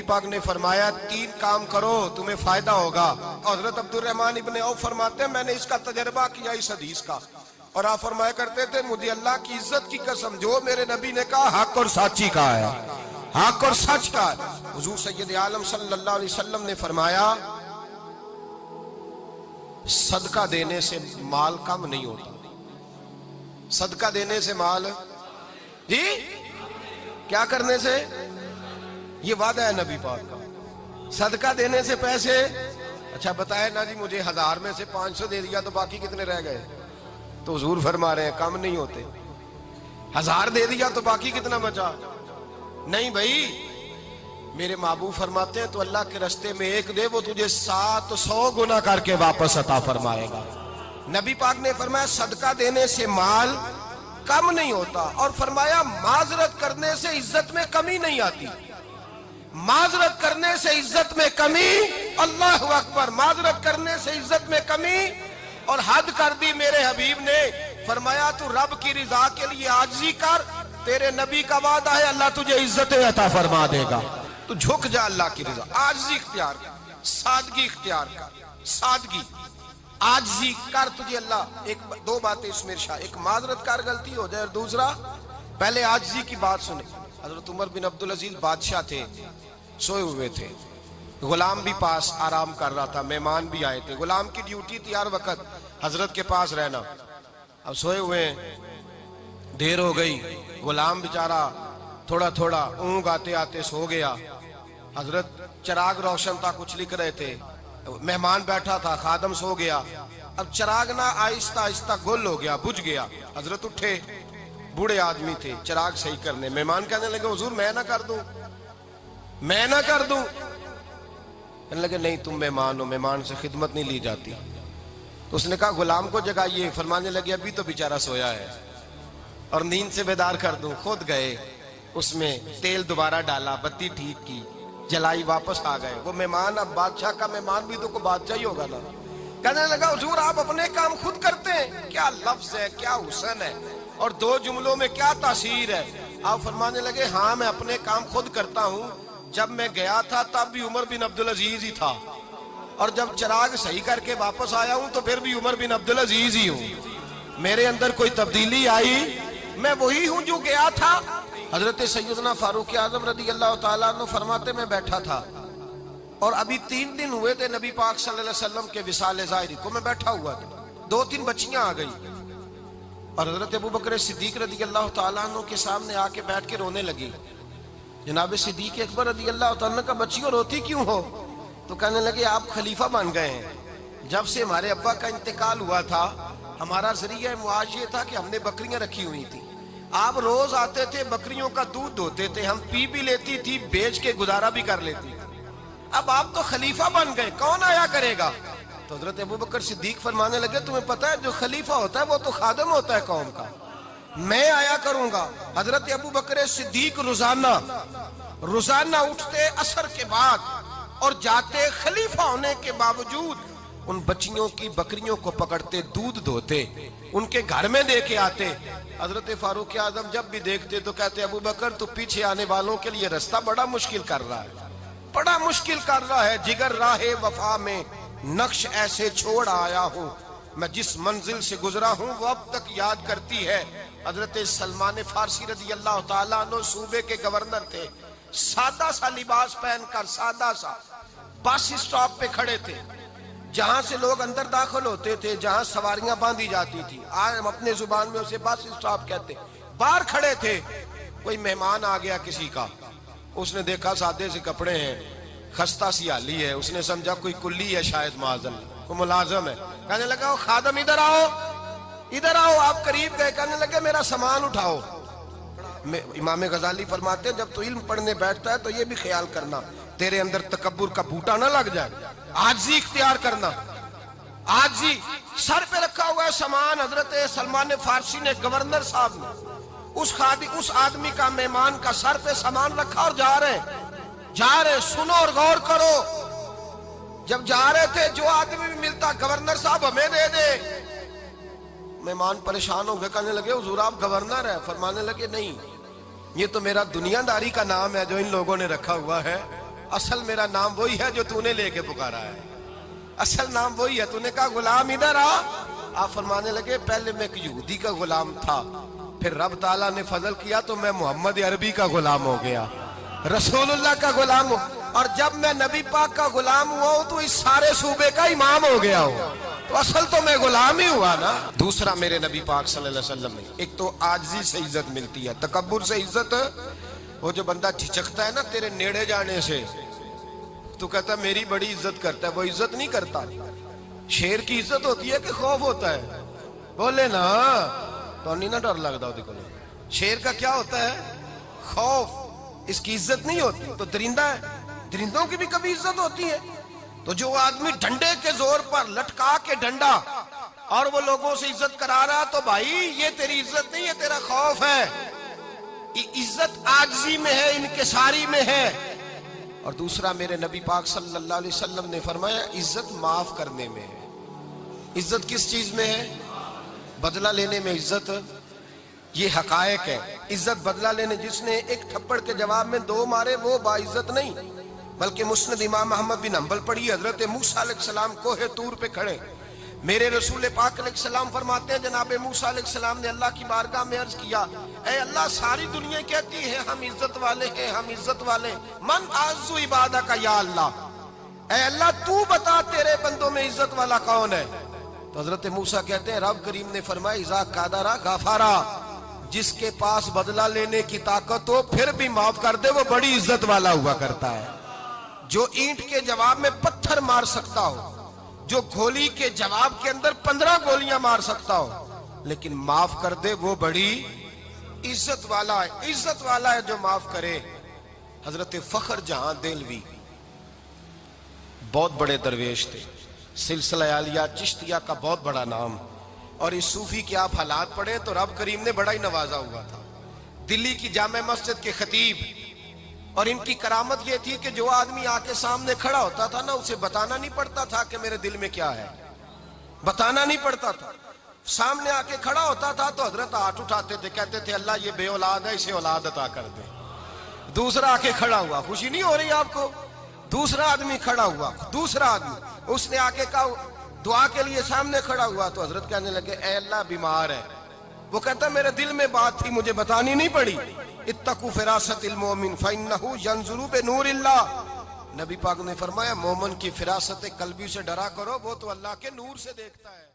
پاک نے فرمایا 3 کام کرو تمہیں فائدہ ہوگا. حضرت عبدالرحمن ابن عوف فرماتے ہیں میں نے اس کا تجربہ کیا اس حدیث کا, اور آپ فرمایا کرتے تھے مجھے اللہ کی عزت کی قسم جو میرے نبی نے کہا حق اور سچی کہا ہے, حق اور سچ کا ہے. حضور سید عالم صلی اللہ علیہ وسلم نے فرمایا صدقہ دینے سے مال کم نہیں ہوتا. صدقہ دینے سے مال جی کیا کرنے سے, یہ وعدہ ہے نبی پاک کا. صدقہ دینے سے پیسے, اچھا بتائے نا جی مجھے 1000 میں سے 500 دے دیا تو باقی کتنے رہ گئے؟ تو حضور فرما رہے ہیں کم نہیں ہوتے. 1000 دے دیا تو باقی کتنا بچا؟ نہیں بھائی, میرے محبوب فرماتے ہیں تو اللہ کے رستے میں 1 دے وہ تجھے 700 گنا کر کے واپس عطا فرمائے گا. نبی پاک نے فرمایا صدقہ دینے سے مال کم نہیں ہوتا, اور فرمایا معذرت کرنے سے عزت میں کمی نہیں آتی. معذرت کرنے سے عزت میں کمی, اللہ اکبر, معذرت کرنے سے عزت میں کمی. اور حد کر دی میرے حبیب نے, فرمایا تو رب کی رضا کے لیے عاجزی کر, تیرے نبی کا وعدہ ہے اللہ تجھے عزت عطا فرما دے گا. تو جھک جا اللہ کی رضا, عاجزی اختیار کر, سادگی اختیار کر, سادگی عاجزی کر, تجھے اللہ 2 باتیں اس میں ارشاد, ایک معذرت کر غلطی ہو جائے, اور دوسرا پہلے عاجزی کی بات سنیں. حضرت عمر بن عبدالعزیز بادشاہ تھے, سوئے ہوئے تھے, غلام بھی پاس آرام کر رہا تھا, مہمان بھی آئے تھے. غلام کی ڈیوٹی تھی ہر وقت حضرت کے پاس رہنا. اب سوئے ہوئے ہیں, دیر ہو گئی, غلام بیچارہ تھوڑا تھوڑا اونگ آتے آتے سو گیا. حضرت چراغ روشن تھا, کچھ لکھ رہے تھے, مہمان بیٹھا تھا, خادم سو گیا. اب چراغ نہ آہستہ آہستہ گل ہو گیا, بجھ گیا. حضرت اٹھے, بوڑھے آدمی تھے, چراغ صحیح کرنے. مہمان کہنے لگے حضور میں نہ کر دوں, میں نہ کر دوں. کہنے لگے نہیں تم مہمان ہو, مہمان سے خدمت نہیں لی جاتی. تو اس نے کہا غلام کو جگائیے. فرمانے لگے ابھی تو بیچارہ سویا ہے اور نیند سے بیدار کر دوں. خود گئے, اس میں تیل دوبارہ ڈالا, بتی ٹھیک کی, جلائی, واپس آ گئے. وہ مہمان, اب بادشاہ کا مہمان بھی تو کوئی بادشاہ ہی ہوگا نا. کہنے لگا حضور آپ اپنے کام خود کرتے ہیں, کیا لفظ ہے, کیا حسن ہے, اور 2 جملوں میں کیا تاثیر ہے. آپ فرمانے لگے ہاں میں اپنے کام خود کرتا ہوں. جب میں گیا تھا تب بھی عمر بن عبدالعزیز ہی تھا, اور جب چراغ صحیح کر کے واپس آیا ہوں تو پھر بھی عمر بن عبدالعزیز ہی ہوں. میرے اندر کوئی تبدیلی آئی, میں وہی ہوں جو گیا تھا. حضرت سیدنا فاروق اعظم رضی اللہ تعالیٰ عنہ فرماتے میں بیٹھا تھا, اور ابھی 3 دن ہوئے تھے نبی پاک صلی اللہ علیہ وسلم کے وصال ظاہری کو. میں بیٹھا ہوا تھا, 2-3 بچیاں آ گئی, اور حضرت ابوبکر صدیق رضی اللہ تعالیٰ عنہ کے سامنے آ کے بیٹھ کے رونے لگی. جناب صدیق اکبر رضی اللہ تعالیٰ عنہ کا بچیوں روتی کیوں ہو؟ تو کہنے لگے آپ خلیفہ بن گئے ہیں. جب سے ہمارے ابا کا انتقال ہوا تھا ہمارا ذریعہ معاش یہ تھا کہ ہم نے بکریاں رکھی ہوئی تھی. آپ روز آتے تھے, بکریوں کا دودھ دھوتے تھے, ہم پی بھی لیتی تھی, بیچ کے گزارا بھی کر لیتی. اب آپ تو خلیفہ بن گئے, کون آیا کرے گا؟ تو حضرت ابوبکر صدیق فرمانے لگے تمہیں پتہ ہے جو خلیفہ ہوتا ہے وہ تو خادم ہوتا ہے قوم کا, میں آیا کروں گا. حضرت ابوبکر صدیق روزانہ اٹھتے عصر کے بعد اور جاتے, خلیفہ ہونے کے باوجود ان بچیوں کی بکریوں کو پکڑتے, دودھ دھوتے, ان کے گھر میں دے کے آتے. حضرت فاروق اعظم جب بھی دیکھتے تو کہتے ابوبکر تو پیچھے آنے والوں کے لیے رستہ بڑا مشکل کر رہا ہے, بڑا مشکل کر رہا ہے. جگر راہ وفا میں نقش ایسے چھوڑ آیا ہوں, میں جس منزل سے گزرا ہوں وہ اب تک یاد کرتی ہے. حضرت سلمان فارسی رضی اللہ تعالیٰ عنہ صوبے کے گورنر تھے, سادہ سا لباس پہن کر, سادہ سا, بس اسٹاپ پہ کھڑے تھے, جہاں سے لوگ اندر داخل ہوتے تھے, جہاں سواریاں باندھی جاتی تھی, آج ہم اپنے زبان میں اسے بس اسٹاپ کہتے. باہر کھڑے تھے, کوئی مہمان آ گیا کسی کا, اس نے دیکھا سادے سے کپڑے ہیں, خستہ سی حالی ہے, اس نے سمجھا کوئی کلی ہے شاید, معاذاللہ کوئی ملازم ہے. کہنے لگا خادم ادھر آؤ, ادھر آؤ. آپ قریب گئے, کہنے لگے میرا سامان اٹھاؤ. امام غزالی فرماتے ہیں جب تو علم پڑھنے بیٹھتا ہے تو یہ بھی خیال کرنا تیرے اندر تکبر کا بوٹا نہ لگ جائے, عاجزی اختیار کرنا. عاجزی, سر پہ رکھا ہوا ہے سامان. حضرت سلمان فارسی نے, گورنر صاحب نے, اس آدمی کا, مہمان کا سر پہ سامان رکھا اور جا رہے. سنو اور غور کرو. جب جا رہے تھے جو آدمی بھی ملتا, گورنر صاحب ہمیں دے دے. مہمان پریشان ہو گئے, کہنے لگے حضور آپ گورنر ہیں؟ فرمانے لگے نہیں, یہ تو میرا دنیا داری کا نام ہے جو ان لوگوں نے رکھا ہوا ہے. اصل میرا نام وہی ہے جو تو نے لے کے پکارا ہے، اصل نام وہی ہے. تو نے کہا غلام ادھر آ. آپ فرمانے لگے پہلے میں ایک یہودی کا غلام تھا، پھر رب تعالیٰ نے فضل کیا تو میں محمد عربی کا غلام ہو گیا، رسول اللہ کا غلام ہوں. اور جب میں نبی پاک کا غلام ہوا ہوں تو اس سارے صوبے کا امام ہو گیا ہوں. تو اصل تو میں غلام ہی ہوا نا. دوسرا میرے نبی پاک صلی اللہ علیہ وسلم نے ایک تو عاجزی سے عزت ملتی ہے، تکبر سے عزت. وہ جو بندہ جھجکتا ہے نا تیرے نیڑے جانے سے، تو کہتا ہے میری بڑی عزت کرتا ہے، وہ عزت نہیں کرتا. شیر کی عزت ہوتی ہے کہ خوف ہوتا ہے؟ بولے نا تو نہیں نا ڈر لگتا ہوتی کو. شیر کا کیا ہوتا ہے؟ خوف. اس کی عزت نہیں ہوتی. تو درندہ ہے، درندوں کی بھی کبھی عزت ہوتی ہے. تو جو آدمی ڈنڈے کے زور پر لٹکا کے ڈنڈا اور وہ لوگوں سے عزت کرا رہا، تو بھائی یہ تیری عزت نہیں ہے، تیرا خوف ہے. عزت عاجزی میں ہے، انکساری میں ہے. اور دوسرا میرے نبی پاک صلی اللہ علیہ وسلم نے فرمایا عزت معاف کرنے میں ہے. عزت کس چیز میں ہے؟ بدلہ لینے میں عزت. یہ حقائق ہے. عزت بدلہ لینے، جس نے ایک تھپڑ کے جواب میں 2 مارے وہ باعزت نہیں. بلکہ مسند امام احمد بن حنبل پڑھی، حضرت موسیٰ علیہ السلام کوہ طور پہ کھڑے، میرے رسول پاک علیہ السلام فرماتے ہیں جناب موسیٰ علیہ السلام نے اللہ کی بارگاہ میں عرض کیا، اے اللہ ساری دنیا کہتی ہے ہم عزت والے ہیں، ہم عزت والے، من اعز عبادک یا اللہ، اے اللہ تو بتا تیرے بندوں میں عزت والا کون ہے؟ تو حضرت موسیٰ کہتے ہیں رب کریم نے فرمایا اذا قادرا غفارا، جس کے پاس بدلہ لینے کی طاقت ہو پھر بھی معاف کر دے وہ بڑی عزت والا ہوا کرتا ہے. جو اینٹ کے جواب میں پتھر مار سکتا ہو، جو گولی کے جواب کے اندر 15 گولیاں مار سکتا ہو لیکن معاف کر دے وہ بڑی عزت والا ہے. عزت والا ہے جو معاف کرے. حضرت فخر جہاں دہلوی بہت بڑے درویش تھے، سلسلہ عالیہ چشتیہ کا بہت بڑا نام. اور اس صوفی کے آپ حالات پڑھیں تو رب کریم نے بڑا ہی نوازا ہوا تھا. دلی کی جامع مسجد کے خطیب، اور ان کی کرامت یہ تھی کہ جو آدمی آ کے سامنے کھڑا ہوتا تھا نا اسے بتانا نہیں پڑتا تھا کہ میرے دل میں کیا ہے، بتانا نہیں پڑتا تھا. سامنے آ کے کھڑا ہوتا تھا تو حضرت ہاتھ اٹھاتے تھے، کہتے تھے اللہ یہ بے اولاد ہے اسے اولاد عطا کر دے. دوسرا آ کے کھڑا ہوا، خوشی نہیں ہو رہی آپ کو؟ دوسرا آدمی کھڑا ہوا، دوسرا آدمی اس نے آ کے کہا دعا کے لیے سامنے کھڑا ہوا تو حضرت کہنے لگے اے اللہ بیمار ہے. وہ کہتا میرے دل میں بات تھی مجھے بتانی نہیں پڑی. اتقوا فراست المومن فإنه ينظر بنور اللہ. نبی پاک نے فرمایا مومن کی فراست قلبی سے ڈرا کرو، وہ تو اللہ کے نور سے دیکھتا ہے.